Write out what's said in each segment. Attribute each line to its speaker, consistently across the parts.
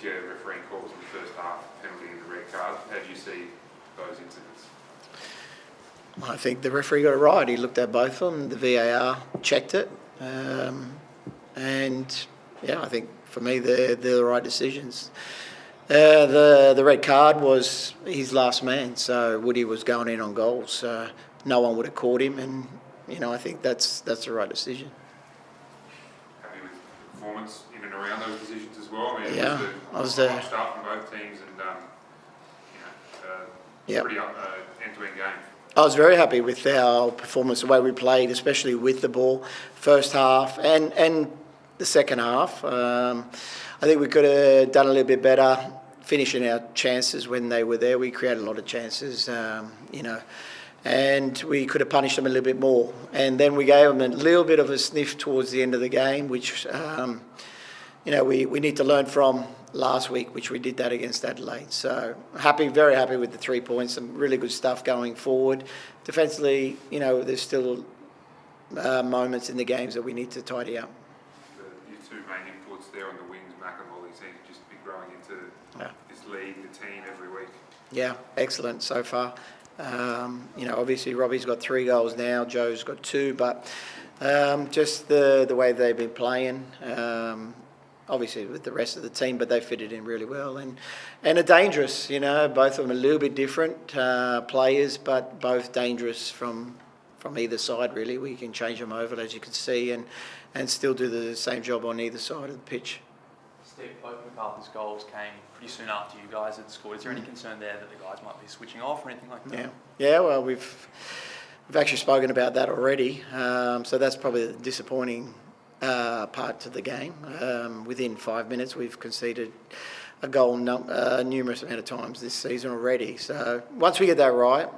Speaker 1: refereeing calls in the first half, penalty and the red card. How do you see those incidents?
Speaker 2: I think the referee got it right. He looked at both of them. The VAR checked it. And, yeah, I think for me they're the right decisions. The red card was his last man, so Woody was going in on goals. So no one would have caught him, and, I think that's the right decision.
Speaker 1: Happy with the performance in and around those decisions as well? I mean,
Speaker 2: Yeah,
Speaker 1: I was the stuff from both teams and, pretty end-to-end game.
Speaker 2: I was very happy with our performance, the way we played, especially with the ball, first half and the second half. I think we could have done a little bit better finishing our chances when they were there. We created a lot of chances, and we could have punished them a little bit more. And then we gave them a little bit of a sniff towards the end of the game, which, we need to learn from last week, which we did that against Adelaide. So very happy with the 3 points. Some really good stuff going forward. Defensively, there's still moments in the games that we need to tidy up.
Speaker 1: Your two main inputs there on the wings, Mac and Molly, seem to just be growing into this league, the team every week. Yeah,
Speaker 2: excellent so far. Obviously Robbie's got 3 goals now, Joe's got 2, but just the way they've been playing, obviously with the rest of the team, but they fitted in really well and are dangerous. Both of them a little bit different players, but both dangerous from either side. Really, we can change them over, as you can see, and still do the same job on either side of the pitch.
Speaker 3: Steve, both Macarthur's goals came pretty soon after you guys had scored. Is there any concern there that the guys might be switching off or anything like that?
Speaker 2: Yeah. Well, we've actually spoken about that already. So that's probably the disappointing part to the game. Within 5 minutes, we've conceded a goal numerous amount of times this season already. So once we get that right,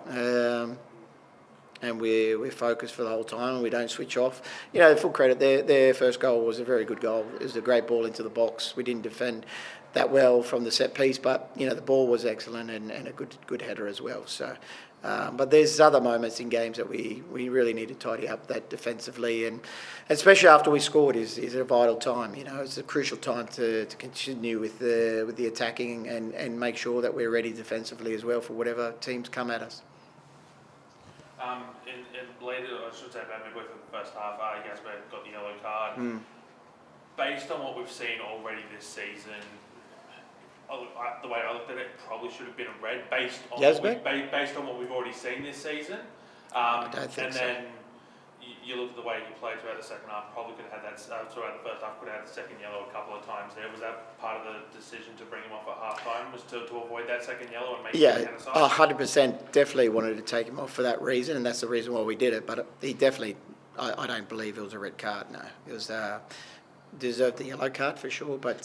Speaker 2: and we're focused for the whole time and we don't switch off, full credit, their first goal was a very good goal. It was a great ball into the box. We didn't defend that well from the set piece, but the ball was excellent and a good header as well. So but there's other moments in games that we really need to tidy up that defensively, and especially after we scored is a vital time. It's a crucial time to continue with the attacking and make sure that we're ready defensively as well for whatever teams come at us.
Speaker 4: Later, I should say about midway through the first half, you guys got the yellow card. Based on what we've seen already this season, the way I looked at it, probably should have been a red based on what we've already seen this season.
Speaker 2: I don't think so.
Speaker 4: Then you look at the way he played throughout the second half, probably could have had that, throughout the first half, could have had the second yellow a couple of times there. Was that part of the decision to bring him off at half time, was to avoid that second yellow and make him aside? 100%.
Speaker 2: Definitely wanted to take him off for that reason, and that's the reason why we did it. But he definitely, I don't believe it was a red card, no. It was deserved the yellow card for sure, but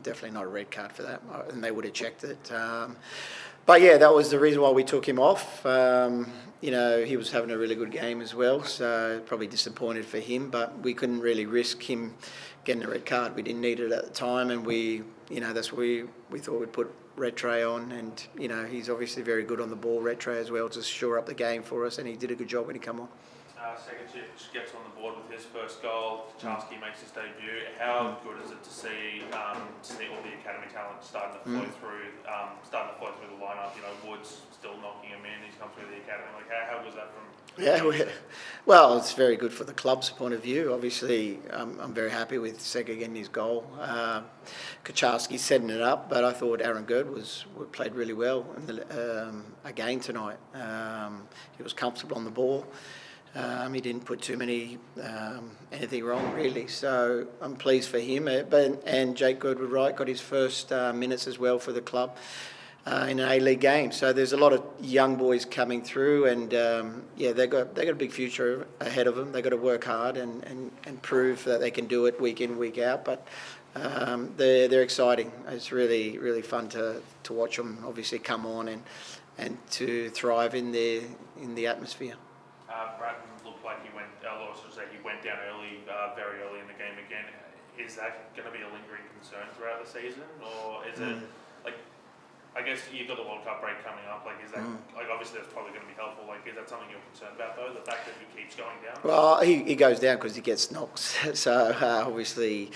Speaker 2: definitely not a red card for that, and they would have checked it. But yeah, that was the reason why we took him off. He was having a really good game as well, so probably disappointed for him, but we couldn't really risk him getting a red card. We didn't need it at the time, and that's where we thought we'd put Rattray on, and he's obviously very good on the ball, Rattray as well, to shore up the game for us, and he did a good job when he came on.
Speaker 4: Second shift gets on the board with his first goal. Kacharski makes his debut. How good is it to see all the academy talent starting to flow through the lineup? Woods still knocking him in. He's come through the academy. How was that from?
Speaker 2: Yeah, well, it's very good for the club's point of view. Obviously, I'm very happy with Sega getting his goal. Kacharski setting it up, but I thought Aaron Gerd played really well again tonight. He was comfortable on the ball. He didn't put too many anything wrong really, so I'm pleased for him. And Jake Goodwood Wright got his first minutes as well for the club in an A-League game. So there's a lot of young boys coming through, and they got a big future ahead of them. They got to work hard and prove that they can do it week in, week out. But they're exciting. It's really really fun to watch them obviously come on and to thrive in the atmosphere.
Speaker 4: Bratton looked like he went down early, very early in the game again. Is that going to be a lingering concern throughout the season, or is it I guess you've got the World Cup break coming up. Is that obviously that's probably going to be helpful. Is that something you're concerned about though? The fact that he keeps going down.
Speaker 2: Well, he goes down because he gets knocks. So obviously,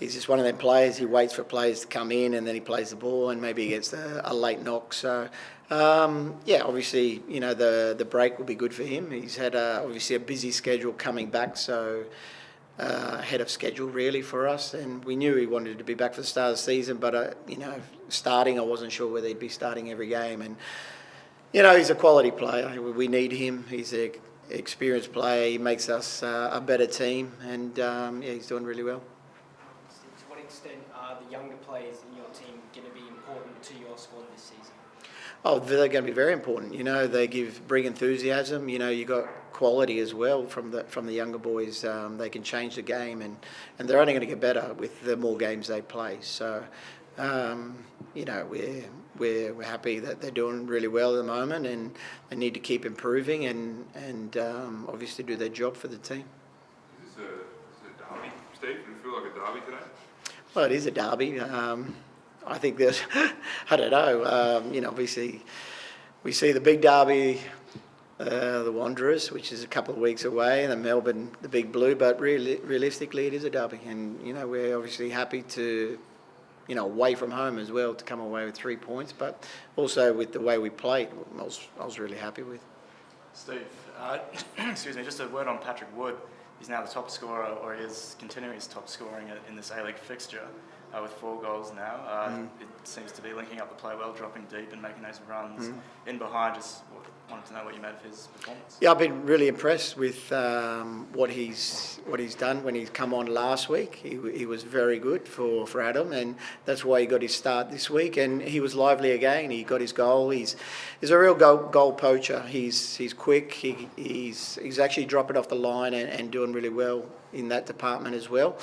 Speaker 2: he's just one of them players. He waits for players to come in and then he plays the ball and maybe he gets a late knock. So, yeah, obviously, you know, the break will be good for him. He's had obviously a busy schedule coming back, so ahead of schedule really for us. And we knew he wanted to be back for the start of the season, but, you know, starting, I wasn't sure whether he'd be starting every game. And, you know, he's a quality player. We need him. He's an experienced player. He makes us a better team, and yeah, he's doing really well.
Speaker 5: To what extent are the younger players in your team going to be important to your squad this season?
Speaker 2: Oh, they're going to be very important. You know, they bring enthusiasm. You know, you got quality as well from the younger boys. They can change the game, and they're only going to get better with the more games they play. So, you know, we're happy that they're doing really well at the moment, and they need to keep improving and obviously do their job for the team.
Speaker 1: Is this a derby, Steve? Does it feel like a derby today?
Speaker 2: Well, it is a derby. I think there's, I don't know, you know, obviously we see the big derby, the Wanderers, which is a couple of weeks away, and the Melbourne, the Big Blue, but realistically it is a derby. And, you know, we're obviously happy to, you know, away from home as well, to come away with 3 points, but also with the way we played, I was really happy with.
Speaker 6: Steve, excuse me, just a word on Patrick Wood. He's now the top scorer, or he is continuing his top scoring in this A-League fixture with 4 goals now. It seems to be linking up the play well, dropping deep and making those runs in behind. Just wanted to know what you made of his performance.
Speaker 2: Yeah, I've been really impressed with what he's done when he's come on last week. He was very good for Adam, and that's why he got his start this week. And he was lively again. He got his goal. He's a real goal poacher. He's quick. He's actually dropping off the line and doing really well in that department as well.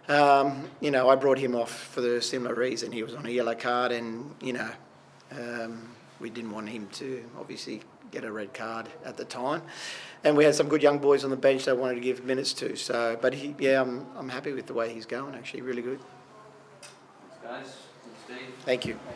Speaker 2: You know, I brought him off for the similar reason. He was on a yellow card, and you know, we didn't want him to obviously get a red card at the time. And we had some good young boys on the bench that I wanted to give minutes to. So, but yeah, I'm happy with the way he's going. Actually, really good.
Speaker 7: Thanks, guys. Thanks, Steve.
Speaker 2: Thank you.